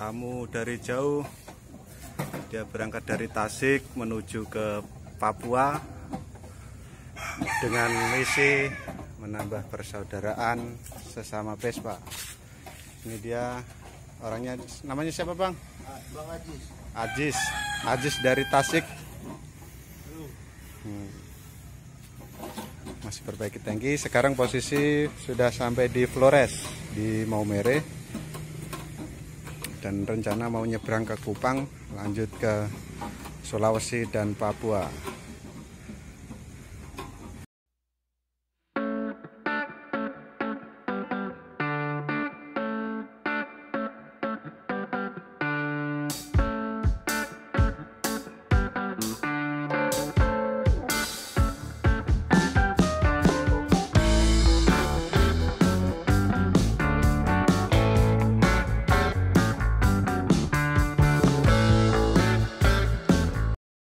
tamu dari jauh. Dia berangkat dari Tasik menuju ke Papua dengan misi menambah persaudaraan sesama Vespa. Ini dia orangnya, namanya siapa Bang? Bang Ajis. Ajis dari Tasik. Masih perbaiki tangki. Sekarang posisi sudah sampai di Flores di Maumere, dan rencana mau nyebrang ke Kupang lanjut ke Sulawesi dan Papua.